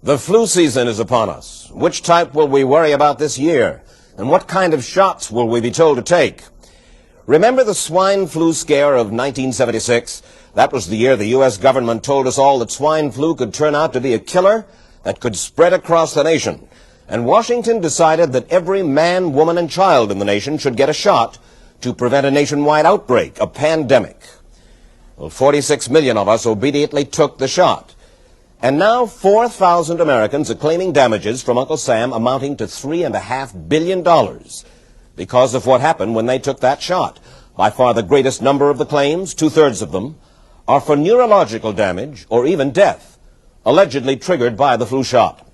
The flu season is upon us. Which type will we worry about this year? And what kind of shots will we be told to take? Remember the swine flu scare of 1976? That was the year the U.S. government told us all that swine flu could turn out to be a killer that could spread across the nation. And Washington decided that every man, woman, and child in the nation should get a shot to prevent a nationwide outbreak, a pandemic. Well, 46 million of us obediently took the shot. And now 4,000 Americans are claiming damages from Uncle Sam amounting to $3.5 billion because of what happened when they took that shot. By far the greatest number of the claims, 2/3 of them, are for neurological damage or even death, allegedly triggered by the flu shot.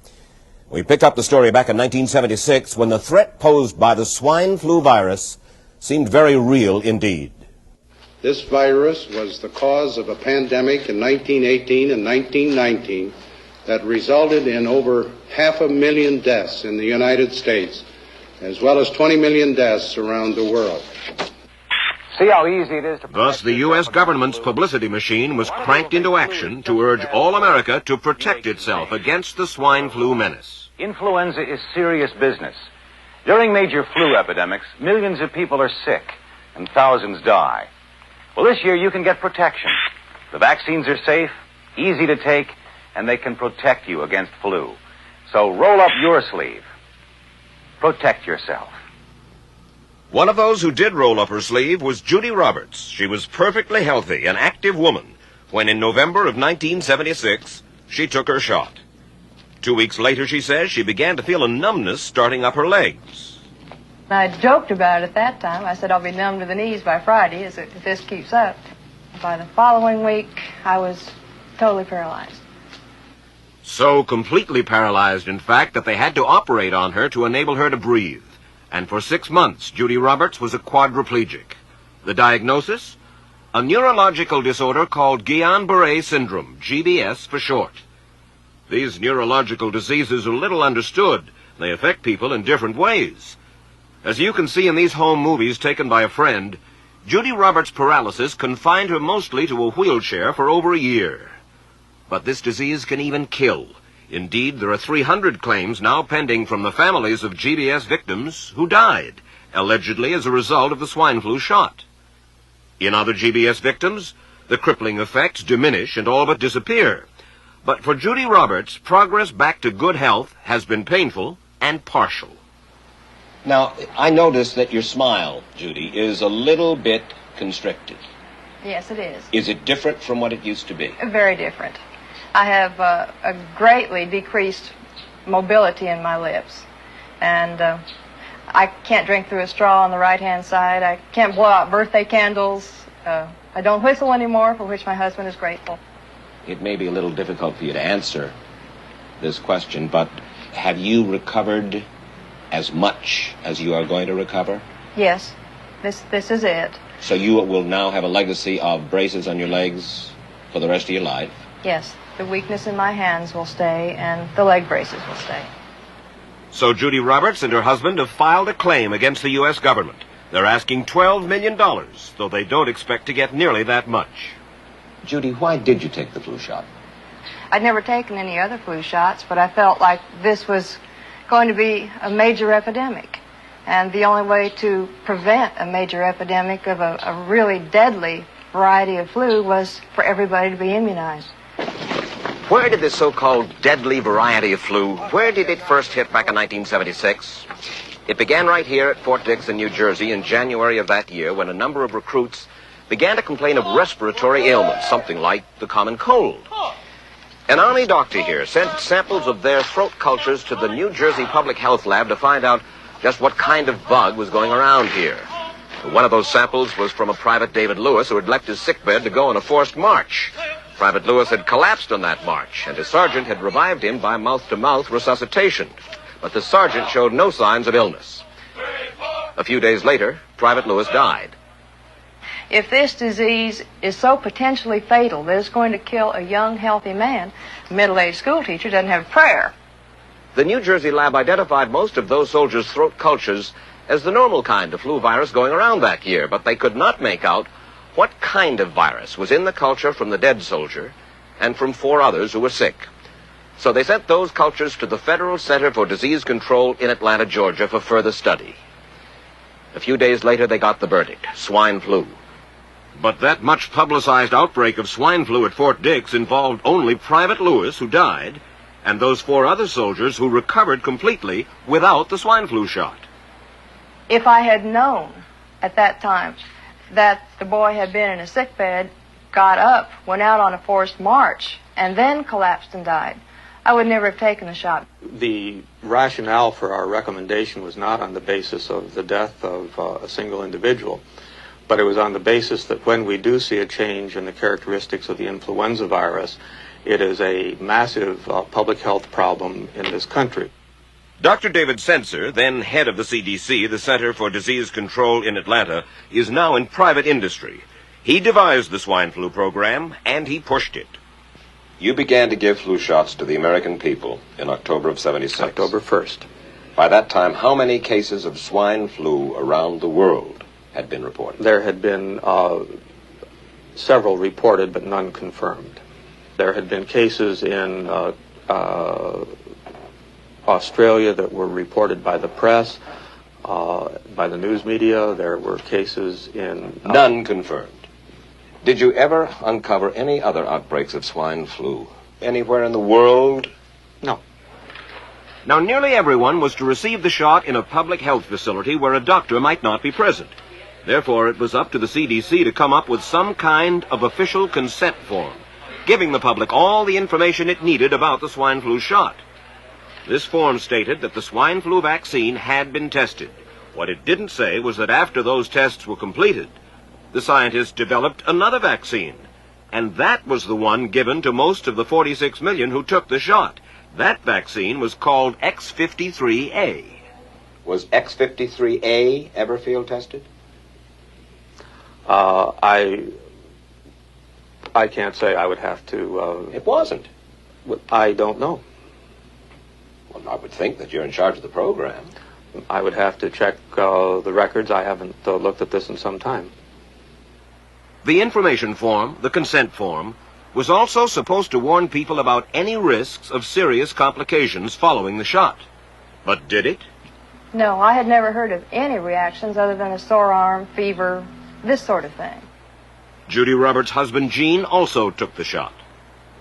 We picked up the story back in 1976 when the threat posed by the swine flu virus seemed very real indeed. This virus was the cause of a pandemic in 1918 and 1919 that resulted in over 500,000 deaths in the United States, as well as 20 million deaths around the world. See how easy it is to... Thus, the U.S. government's publicity machine was cranked into action to urge all America to protect itself against the swine flu menace. Influenza is serious business. During major flu epidemics, millions of people are sick and thousands die. Well, this year you can get protection. The vaccines are safe, easy to take, and they can protect you against flu. So roll up your sleeve. Protect yourself. One of those who did roll up her sleeve was Judy Roberts. She was perfectly healthy, an active woman, when in November of 1976, she took her shot. 2 weeks later, she says, she began to feel a numbness starting up her legs. I joked about it at that time. I said I'll be numb to the knees by Friday if this keeps up. By the following week, I was totally paralyzed. So completely paralyzed, in fact, that they had to operate on her to enable her to breathe. And for 6 months, Judy Roberts was a quadriplegic. The diagnosis? A neurological disorder called Guillain-Barré syndrome, GBS for short. These neurological diseases are little understood. They affect people in different ways. As you can see in these home movies taken by a friend, Judy Roberts' paralysis confined her mostly to a wheelchair for over a year. But this disease can even kill. Indeed, there are 300 claims now pending from the families of GBS victims who died, allegedly as a result of the swine flu shot. In other GBS victims, the crippling effects diminish and all but disappear. But for Judy Roberts, progress back to good health has been painful and partial. Now, I noticed that your smile, Judy, is a little bit constricted. Yes, it is. Is it different from what it used to be? Very different. I have a greatly decreased mobility in my lips. And I can't drink through a straw on the right-hand side. I can't blow out birthday candles. I don't whistle anymore, for which my husband is grateful. It may be a little difficult for you to answer this question, but have you recovered as much as you are going to recover? Yes, this is it. So you will now have a legacy of braces on your legs for the rest of your life? Yes, the weakness in my hands will stay, and the leg braces will stay. So Judy Roberts and her husband have filed a claim against the U.S. government. They're asking $12 million, though they don't expect to get nearly that much. Judy, why did you take the flu shot? I'd never taken any other flu shots, but I felt like this was going to be a major epidemic. And the only way to prevent a major epidemic of a really deadly variety of flu was for everybody to be immunized. Where did this so-called deadly variety of flu, where did it first hit back in 1976? It began right here at Fort Dix in New Jersey in January of that year when a number of recruits began to complain of respiratory ailments, something like the common cold. An Army doctor here sent samples of their throat cultures to the New Jersey Public Health Lab to find out just what kind of bug was going around here. One of those samples was from a Private David Lewis who had left his sickbed to go on a forced march. Private Lewis had collapsed on that march, and his sergeant had revived him by mouth-to-mouth resuscitation. But the sergeant showed no signs of illness. A few days later, Private Lewis died. If this disease is so potentially fatal that it's going to kill a young, healthy man, a middle-aged school teacher doesn't have a prayer. The New Jersey lab identified most of those soldiers' throat cultures as the normal kind of flu virus going around that year, but they could not make out what kind of virus was in the culture from the dead soldier and from 4 others who were sick. So they sent those cultures to the Federal Center for Disease Control in Atlanta, Georgia for further study. A few days later, they got the verdict: swine flu. But that much publicized outbreak of swine flu at Fort Dix involved only Private Lewis, who died, and those 4 other soldiers who recovered completely without the swine flu shot. If I had known at that time that the boy had been in a sick bed, got up, went out on a forced march, and then collapsed and died, I would never have taken the shot. The rationale for our recommendation was not on the basis of the death of a single individual, but it was on the basis that when we do see a change in the characteristics of the influenza virus, it is a massive public health problem in this country. Dr. David Senser, then head of the CDC, the Center for Disease Control in Atlanta, is now in private industry. He devised the swine flu program, and he pushed it. You began to give flu shots to the American people in October of 76. October 1st. By that time, how many cases of swine flu around the world had been reported? There had been several reported, but none confirmed. There had been cases in Australia that were reported by the press, by the news media. There were cases in... None confirmed. Did you ever uncover any other outbreaks of swine flu anywhere in the world? No. Now, nearly everyone was to receive the shot in a public health facility where a doctor might not be present. Therefore, it was up to the CDC to come up with some kind of official consent form, giving the public all the information it needed about the swine flu shot. This form stated that the swine flu vaccine had been tested. What it didn't say was that after those tests were completed, the scientists developed another vaccine, and that was the one given to most of the 46 million who took the shot. That vaccine was called X53A. Was X53A ever field tested? I can't say. I would have to... It wasn't. I don't know. Well, I would think that you're in charge of the program. I would have to check the records. I haven't looked at this in some time. The information form, the consent form, was also supposed to warn people about any risks of serious complications following the shot. But did it? No, I had never heard of any reactions other than a sore arm, fever, this sort of thing. Judy Roberts' husband, Gene, also took the shot.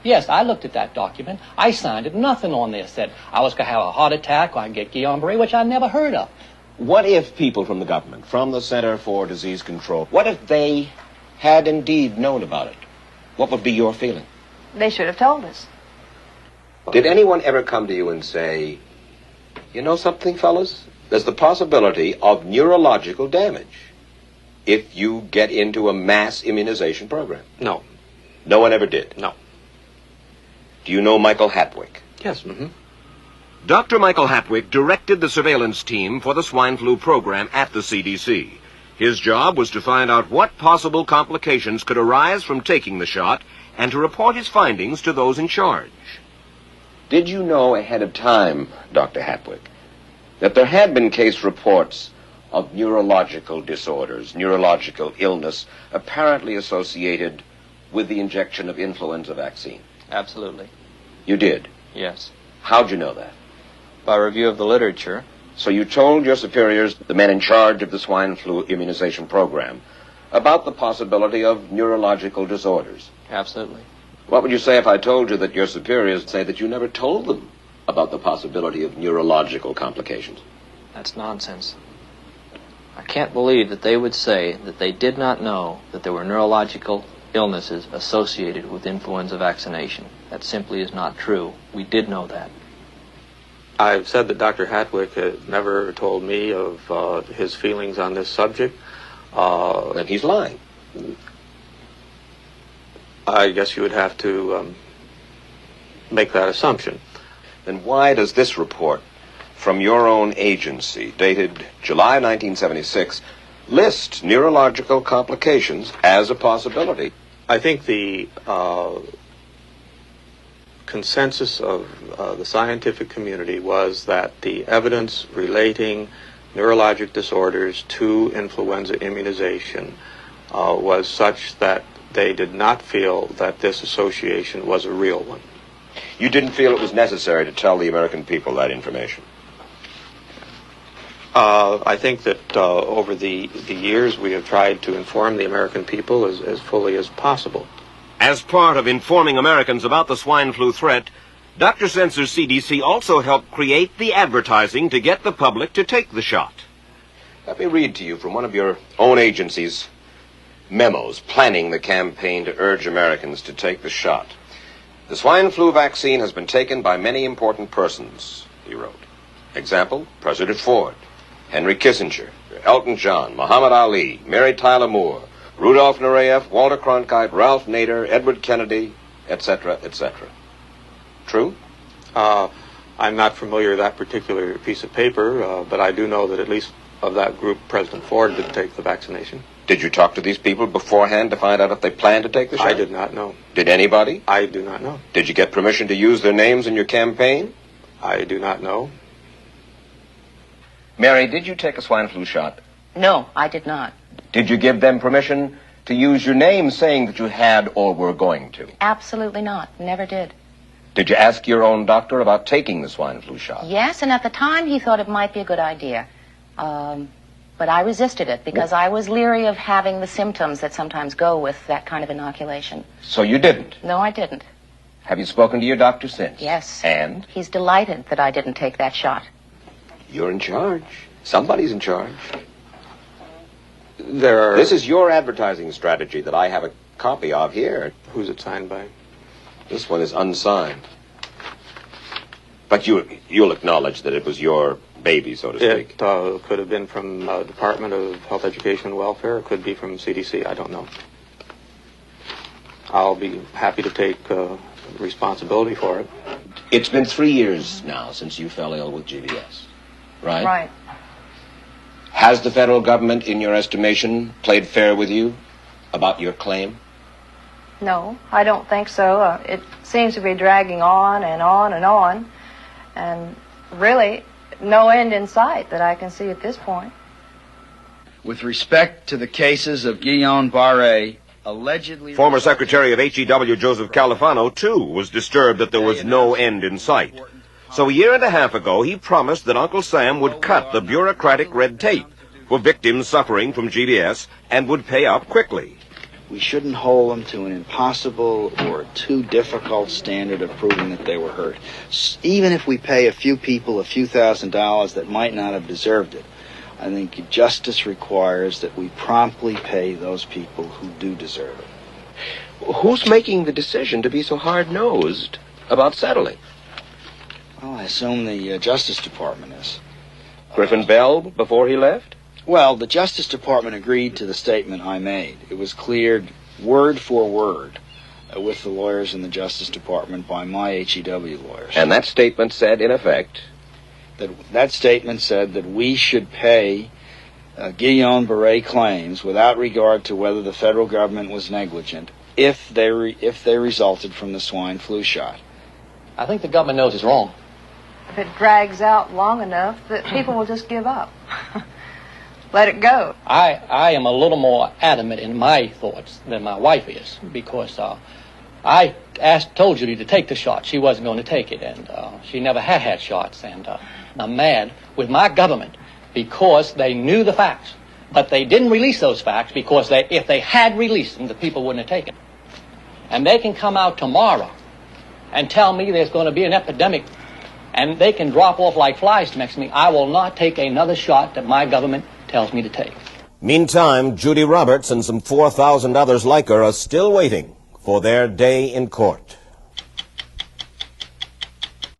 Yes, I looked at that document. I signed it. Nothing on there said I was going to have a heart attack or I'd get Guillain-Barré, which I never heard of. What if people from the government, from the Center for Disease Control, what if they had indeed known about it? What would be your feeling? They should have told us. Did anyone ever come to you and say, you know something, fellas? There's the possibility of neurological damage if you get into a mass immunization program? No. No one ever did? No. Do you know Michael Hatwick? Yes. Mm-hmm. Dr. Michael Hatwick directed the surveillance team for the swine flu program at the CDC. His job was to find out what possible complications could arise from taking the shot and to report his findings to those in charge. Did you know ahead of time, Dr. Hatwick, that there had been case reports of neurological disorders, neurological illness, apparently associated with the injection of influenza vaccine? Absolutely. You did? Yes. How'd you know that? By review of the literature. So you told your superiors, the men in charge of the swine flu immunization program, about the possibility of neurological disorders? Absolutely. What would you say if I told you that your superiors say that you never told them about the possibility of neurological complications? That's nonsense. I can't believe that they would say that they did not know that there were neurological illnesses associated with influenza vaccination. That simply is not true. We did know that. I've said that Dr. Hatwick had never told me of his feelings on this subject. Then he's lying. I guess you would have to make that assumption. Then why does this report from your own agency, dated July 1976, list neurological complications as a possibility? I think the consensus of the scientific community was that the evidence relating neurologic disorders to influenza immunization was such that they did not feel that this association was a real one. You didn't feel it was necessary to tell the American people that information? I think that over the years we have tried to inform the American people as fully as possible. As part of informing Americans about the swine flu threat, Dr. Sensor's CDC also helped create the advertising to get the public to take the shot. Let me read to you from one of your own agency's memos planning the campaign to urge Americans to take the shot. The swine flu vaccine has been taken by many important persons, he wrote. Example, President Ford, Henry Kissinger, Elton John, Muhammad Ali, Mary Tyler Moore, Rudolph Nureyev, Walter Cronkite, Ralph Nader, Edward Kennedy, etc., etc. True? I'm not familiar with that particular piece of paper, but I do know that at least of that group, President Ford did take the vaccination. Did you talk to these people beforehand to find out if they planned to take the shot? I did not know. Did anybody? I do not know. Did you get permission to use their names in your campaign? I do not know. Mary, did you take a swine flu shot? No, I did not. Did you give them permission to use your name saying that you had or were going to? Absolutely not. Never did. Did you ask your own doctor about taking the swine flu shot? Yes, and at the time he thought it might be a good idea. But I resisted it because I was leery of having the symptoms that sometimes go with that kind of inoculation. So you didn't? No, I didn't. Have you spoken to your doctor since? Yes. And? He's delighted that I didn't take that shot. You're in charge. Somebody's in charge. There are... This is your advertising strategy that I have a copy of here. Who's it signed by? This one is unsigned. But you'll acknowledge that it was your baby, so to speak. It could have been from Department of Health, Education, and Welfare. It could be from CDC. I don't know. I'll be happy to take responsibility for it. It's been 3 years now since you fell ill with GBS, right? Right. Has the federal government, in your estimation, played fair with you about your claim? No, I don't think so. It seems to be dragging on and on and on, and really no end in sight that I can see at this point. With respect to the cases of Guillain-Barré, allegedly... Former Secretary of HEW Joseph Califano, too, was disturbed that there was no end in sight. So a year and a half ago, he promised that Uncle Sam would cut the bureaucratic red tape for victims suffering from GBS and would pay up quickly. We shouldn't hold them to an impossible or too difficult standard of proving that they were hurt. Even if we pay a few people a few $1,000s that might not have deserved it, I think justice requires that we promptly pay those people who do deserve it. Who's making the decision to be so hard-nosed about settling? Well, I assume the Justice Department is. Griffin Bell before he left? Well, the Justice Department agreed to the statement I made. It was cleared word for word with the lawyers in the Justice Department by my HEW lawyers. And that statement said, in effect... That statement said that we should pay Guillain-Barré claims without regard to whether the federal government was negligent if they resulted from the swine flu shot. I think the government knows it's wrong. If it drags out long enough, that people will just give up. Let it go. I am a little more adamant in my thoughts than my wife is, because I told Judy to take the shot. She wasn't going to take it, and she never had shots. And I'm mad with my government because they knew the facts, but they didn't release those facts because if they had released them, the people wouldn't have taken. And they can come out tomorrow and tell me there's going to be an epidemic, and they can drop off like flies next to me. I will not take another shot that my government tells me to take. Meantime, Judy Roberts and some 4,000 others like her are still waiting for their day in court.